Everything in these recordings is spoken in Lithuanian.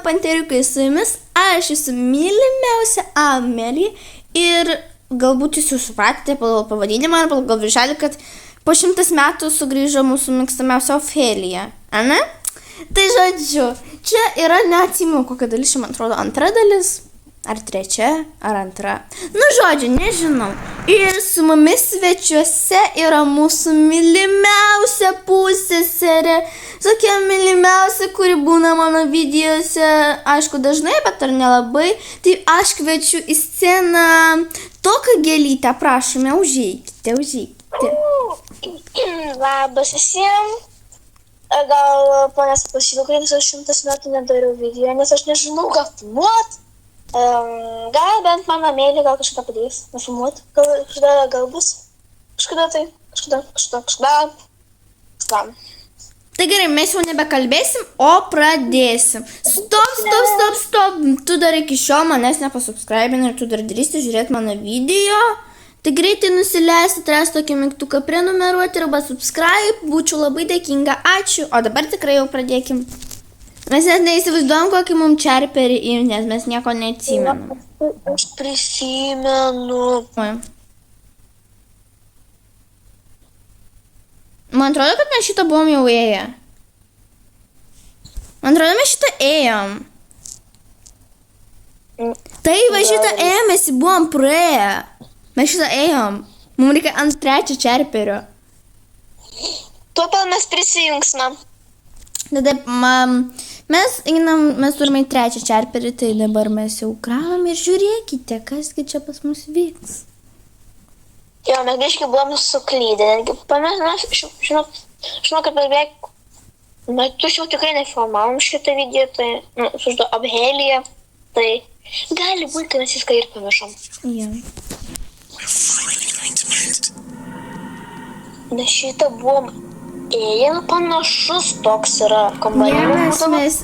panteriukai, su jumis aš esu mylimiausia Amelija ir galbūt jūs jau supratote pagal pavadinimą ar pagal viršelį, kad po 100 metų sugrįžo mūsų mėgstamiausia Ofelija, ane? Tai žodžiu, čia yra neatsimenu kokia dalis, man atrodo antra dalis, ar trečia, ar antra. Nu žodžiu, nežinau. Ir su mumis svečiuose yra mūsų mylimiausia pusseserė, tokia mylimiausia, kuri būna mano videose, aišku, dažnai, bet ar nelabai. Tai aš kviečiu į sceną tokią gėlytę, prašome, užeikite. Labas visiems. Gal ponės paprašytų, kad aš 100 metų nedariau video, nes aš nežinau, ką filmuot. Gal bent mano Amelija gal kažką padės nufilmuot. Gal bus. Kažkada. Tai gerai, mes jau nebekalbėsim, o pradėsim. Stop. Tu dar iki šiol manęs nepasubscribinai ir tu dar drįsti žiūrėti mano video. Tai greitai nusileisti, turės tokį mygtuką prenumeruoti arba subscribe, būčiau labai dėkinga, ačiū. O dabar tikrai jau pradėkim. Mes net neįsivaizduojam, kokį mums čerperį imti, nes mes nieko neatsimenam. Aš prisimenu. Man atrodo, kad mes šitą buvom jau ėję. Man atrodo, mes šitą ėjom. Tai va šitą ėjom, mes buvom praėję. Mes šitą ėjom. Mums reikia ant 3 čerperio. Tuo pat mes prisijungsime. Tada mes turime 3 čerperį, tai dabar mes jau kravom ir žiūrėkite, kasgi čia pas mus vyks. Jo, mes biškai buvom suklydę. Žinau, kad beveik metus jau tikrai nefilmavom šitą video, tai, suždu, Amelija, tai gali būti, kad mes viską ir pamiršom. Jo. Nes šitą buvom ėję, panašus toks yra kambarys.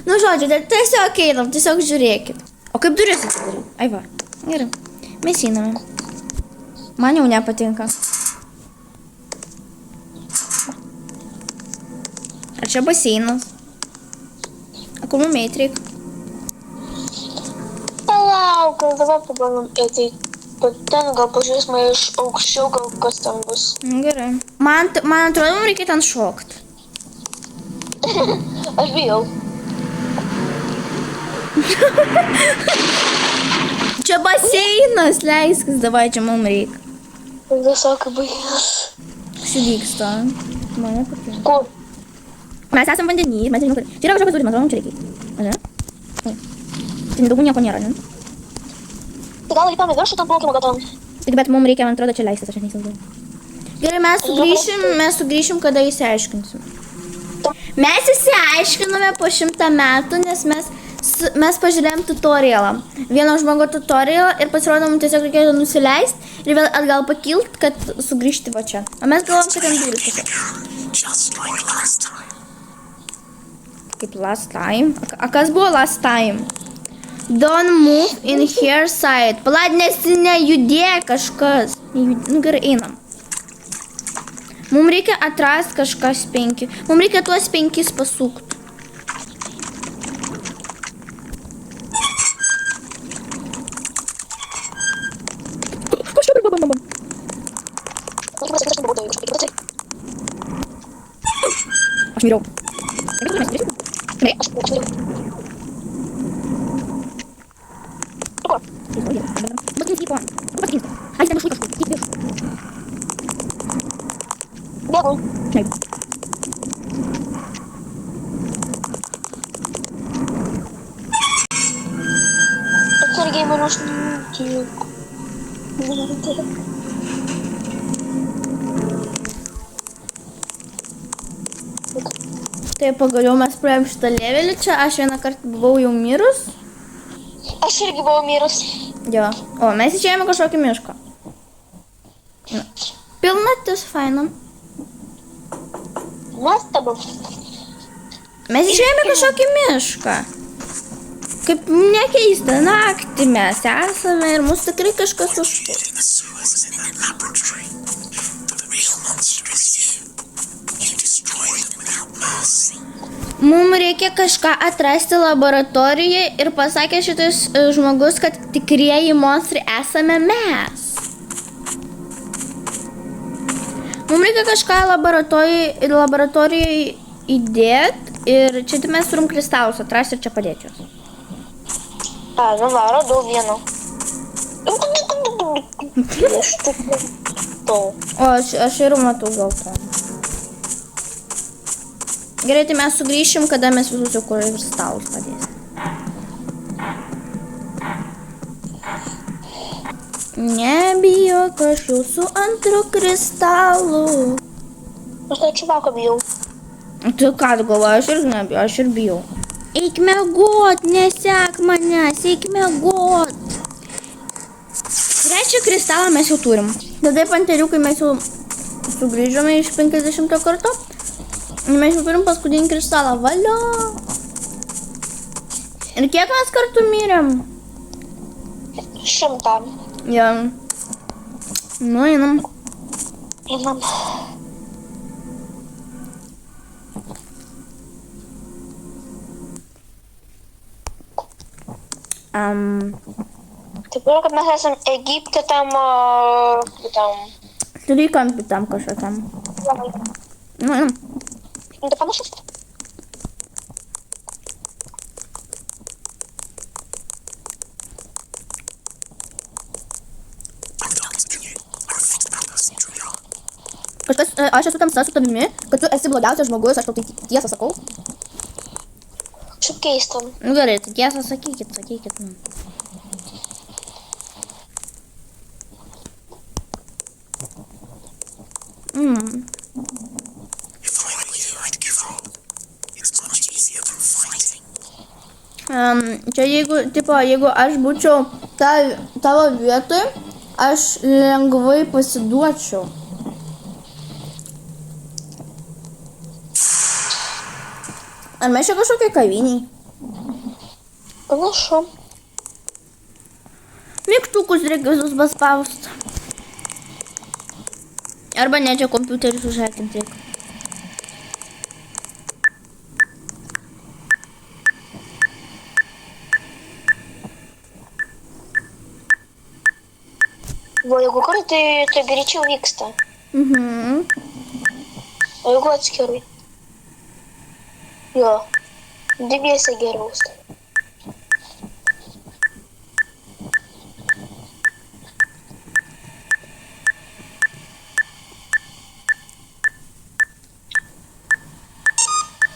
Nu, žodžiu, tiesiog einam, tiesiog žiūrėkit. O kaip duris atsidaryti? Ai va, gerai. Mes einame. Man jau nepatinka. Ar čia baseinas? A kur mum eit reik? Palauk, dabar pabandom eiti. Ten gal pažiūrėsime iš aukščiau, gal kas ten bus. Gerai. Man atrodo, mums reikia ten šokti. Aš bijau. Čia baseinas, leiskis, davai, čia mums reikia. Visokai baigęs. Sudyksta. Mane patinka. Kur? Mes esam vandenys, mes žinome, kad... Čia yra kažkokios durys, man atrodo, čia reikia. Ane? Čia daugiau nieko nėra, ne? Tai gal įpame viršų tam plaukimo gatavom. Tik bet mums reikia, man atrodo, čia leistis, aš neįsivaizduoju. Gerai, mes sugrįšim, kada įsiaiškinsim. Mes įsiaiškinome po 100 metų, nes mes pažiūrėjom tutorialą. Vieno žmogo tutorialą ir pasirodo, mums tiesiog reikėjo nusileisti ir vėl atgal pakilt, kad sugrįžti va čia. O mes galvom, kad ten durys tiesiog. Kaip last time? A kas buvo last time? Don't move in here side. Palaid, nes nejudėk kažkas. Nu gerai, einam. Mums reikia atrasti kažkas 5. Mums reikia tuos 5 pasukti. Aš miriau. Ai, ten kažkur, tik viršų. Bėgu. Atsargiai man užtiek. Tai pagaliau mes praėjom šitą levelį čia, aš vieną kartą buvau jau mirus. Aš irgi buvau mirus. Jo, o mes išėjome kažkokį mišką. Pilnatis fainam. Nuostabu. Mes išėjome kažkokį mišką. Kaip nekeista, naktį mes esame ir mus tikrai kažkas užpuls. Mums reikia kažką atrasti laboratorijoje ir pasakė šitas žmogus, kad tikrieji monstrai esame mes. Mums reikia kažką laboratorijoje įdėti ir čia mes turim kristalus atrasti ir čia padėti juos. Nu va, radau vieną. O aš ir matau geltoną. Gerai, tai mes sugrįšim, kada mes visus jau kristalus padėsim. Nebijok, aš jau su antru kristalu. Aš tą čuvaką bijau. Tu ką galvoji, aš irgi nebijau, aš ir bijau. Eik miegot, nesek manęs, eik miegot. Trečią kristalą mes jau turim. Tada panteriukai mes jau sugrįžome iš 50 karto. Mes jau turim paskutinį kristalą. Valio. Ir kiek mes kartų mirėm? 100. Ja. Nu, einam. Einam. Taip, kad mes esam Egipte tam... Trikampį tam kažkokiam. Nu, einam. Tai panašus. Kažkas, aš esu tamsa su tavimi, kad tu esi blogiausias žmogus, aš tau tai tiesą sakau. Šiaip keista. Nu gerai, tai tiesą sakykit. Čia jeigu aš būčiau tavo vietoj, aš lengvai pasiduočiau. Ar mes čia kažkokiai kaviniai? Panašu. Mygtukus reikia visus paspausti. Arba ne, čia kompiuterį sužekinti reikia. O jeigu kartu, tai greičiau vyksta. O jeigu atskirai? Jo, dviese geriau.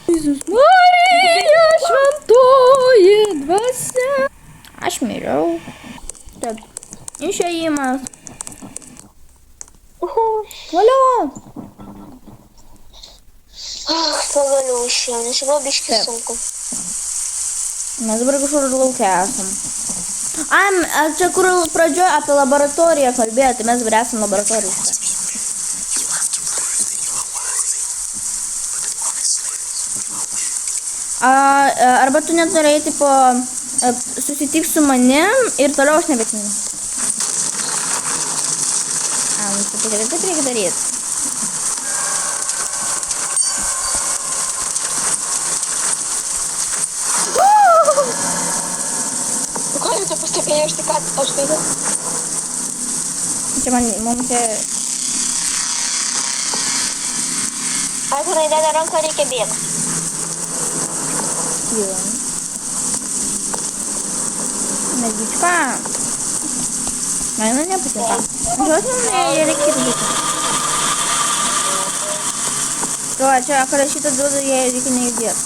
Jėzus Marija, šventoji dvasia. Aš miriau. Taip, išėjimas. Valio. Pagaliau išėjau, nes jau buvo biški sunku. Mes dabar kažkur laukia esam. Čia kur pradžioje apie laboratoriją kalbėjo, tai mes dabar esam laboratorijose. Arba tu net norėjai, tipo, susitik su manim ir toliau aš nebetinu. Nu, taip reikia daryti. Ką jūs pastebėjau, aš tik aš tai... Čia mums čia... Aišku, įdėdę ranką reikia bėgti. Jo. Medička. Man nepatinka. Žodžiu, reikia daryti. Jo, čia parašyta duoda, jei reikia nejudėti.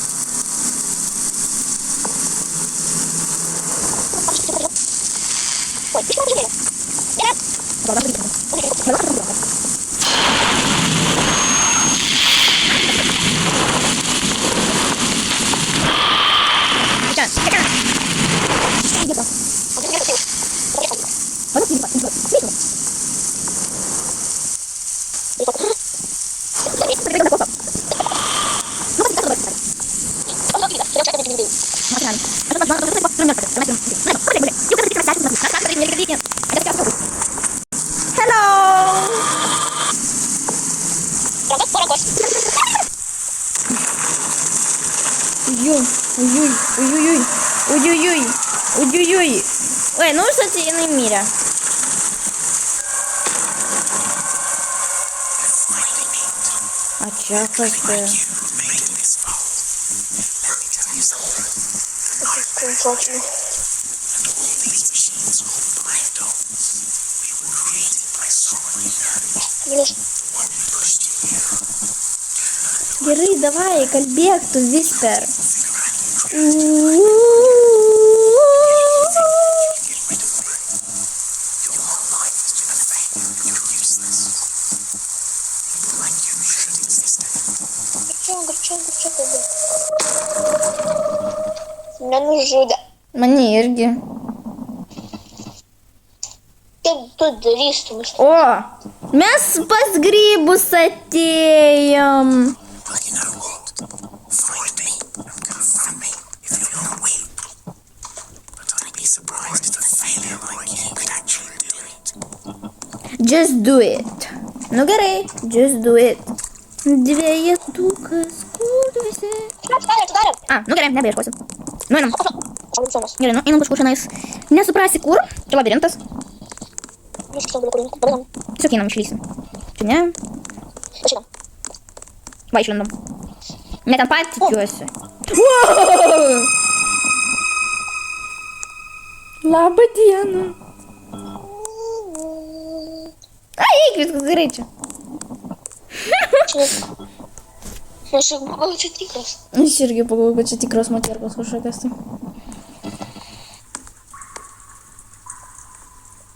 Ой-ой, ой-ой-ой, ой-ой-ой, ой-ой-ой. Ой, ну що це не міря. А чекайте. Точно. Герой, давай, кальбек, то виспер. Горчак. Мне нужно... Мені ірги. Тут рис, тому що... О, mes pas grybus atėjom. Just do it. Nu gerai, just do it. Dviejetukas, kur tu esi? Atidarėm. A, nu gerai, nebeieškosiu. Nu einam. Aleksonas. Gerai, nu einam kažkur šiandien. Nesuprasi kur, čia labirintas. Nu što buvo kūrinų. Pabėgam. Tiesiog einam išlysim. Čia ne, Pašinam. va išlindom. Ne ten pat tikiuosi. Wow! Labą dieną. Ai, eik, viskas gerai čia. Aš jau buvau čia tikras. Aš irgi pagalvoju, kad čia tikros moterkos kažkokios tai.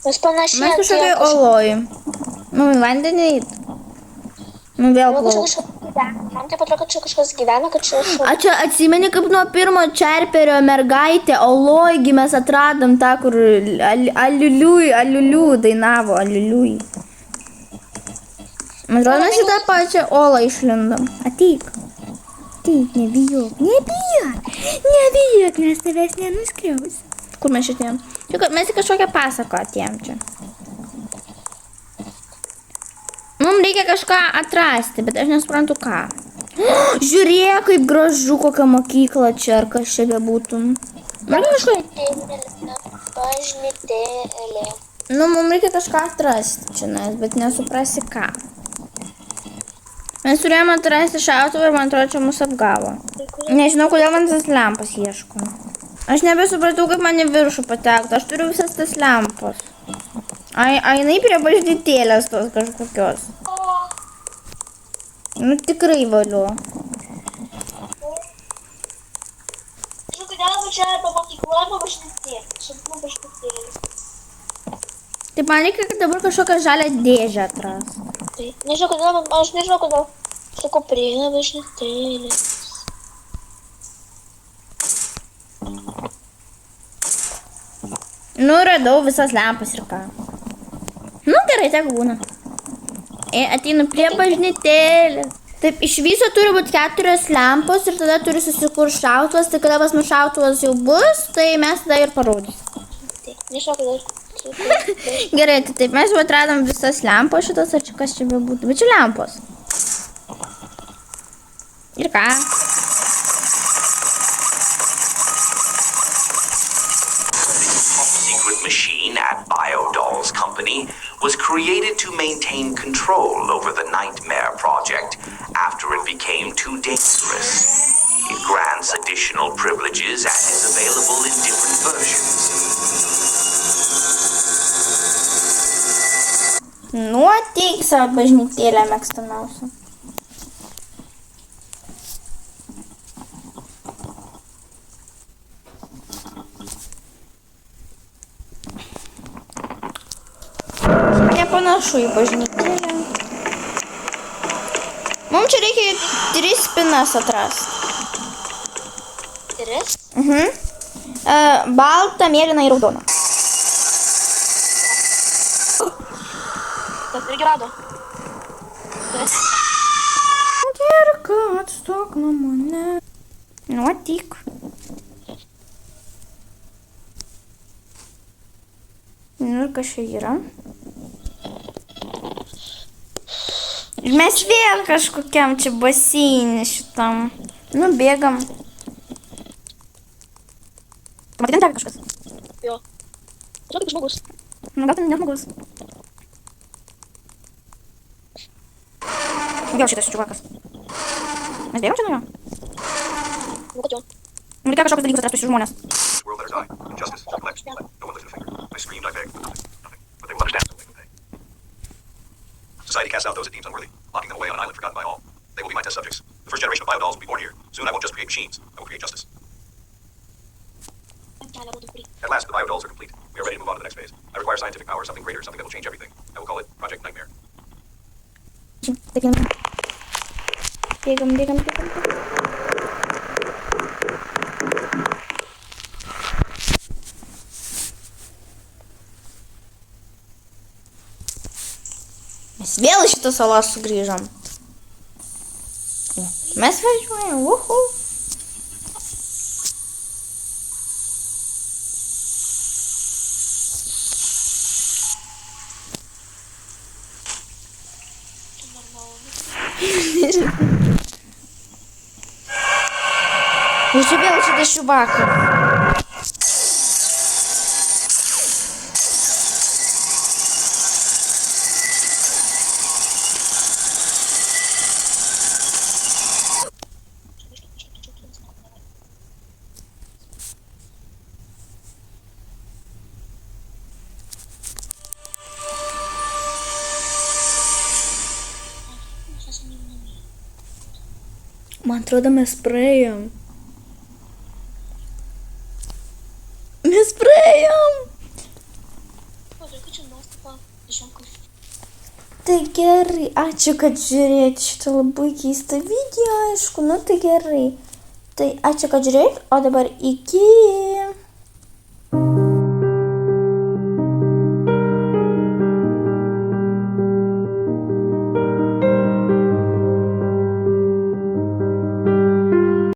Mes panašiai. Mes kažkokiai oloj. Nu, į vandenį eit. Nu, vėl plauk. Man taip atrodo, kad čia kažkas gyvena, kad čia... A čia atsimeni, kaip nuo pirmo čerperio mergaitė Oloigi mes atradom tą, kur aliuliui dainavo, aliuliui. Man atrodo, mes į tą pačią Olą išlindom. Ateik. Ateik, nebijok. Nebijok, nes tavęs nenuskriausim. Kur mes šitiem? Mes į kažkokią pasaką atėjom čia. Mums reikia kažką atrasti, bet aš nesuprantu ką. Žiūrėk, kaip gražu, kokia mokykla čia, ar kas čia bebūtų. Man reikia kažką... Bažnytėlė. Nu, mums reikia kažką atrasti čia, bet nesuprasi ką. Mes turėjome atrasti šautuvą ir man atrodo, čia mus apgavo. Nežinau, kodėl man tas lempas ieško. Aš nebesupratau, kaip man į viršų patekti. Aš turiu visas tas lempos. Ai, jinai prie bažnytėlės tos kažkokios. Nu, tikrai valiu. Žinau, kodėl čia arba mokykla, arba bažnytėlė. Šimtų bažnytėlė. Tai man reikia, kad dabar kažkokią žalią dėžę atras. Tai, nežinau, kodėl, aš nežinau, kodėl. Sakau, prieina bažnytėlė. Nu, radau visas lempas ir ką. Nu, gerai, tiek būna. Ateinu prie bažnytėlės. Taip, iš viso turi būti 4 lempos ir tada turi susikur šautuvas. Tai kada pas mus šautuvas jau bus, tai mes tada ir parodysim. Tai, nežinau, kodėl. Gerai, tai taip, mes jau atradom visas lempos šitas, ar čia kas čia bebūtų. Bet čia lempos. Ir ką? Machine at BioDolls Company was created to maintain control over the Nightmare Project after it became too dangerous. It grants additional privileges and is available in different versions. Nu, ateik savo bažnytėlę mėgstamiausią. Nepanašu į bažnytėlę. Mums čia reikia 3 spinas atrasti. 3? Baltą, mėlyną ir raudoną. Taip, irgi rado. Gerka, atstok nuo mane. Nu, ateik. Nu, ir kas čia yra? Ir mes vėl kažkokiam čia baseinė šitam. Nu, bėgam. Atrodo kaip žmogus. Nu, gal ten ne žmogus. Vėl šitas čiuvakas. Mes bėgam čia nuo jo? Nu, kad jo. Nu, reikia kažkokius dalykus atrasti šių žmonės. This world let her die. Injustice. Neglect. No one lifted a finger. I screamed, I begged. Nothing. Nothing. But they will understand. They'll make them pay. Society casts out those it deems unworthy, locking them away on an island forgotten by all. They will be my test subjects. The first generation of biodolls will be born here. Soon I won't just create machines. I will create justice. At last, the biodolls are complete. We are ready to move on to the next phase. I require scientific power, something greater, something that will change everything. I will call it Project Nightmare. Bėgam. Mes vėl iš šitos salos sugrįžom. Mes važiuojam, uhu. Ir čia vėl šitas čiuvakas. Man atrodo, mes praėjom. Mes praėjom. Tai gerai, ačiū, kad žiūrėjote šitą labai keistą video, aišku, nu tai gerai. Tai ačiū, kad žiūrėjote, o dabar iki.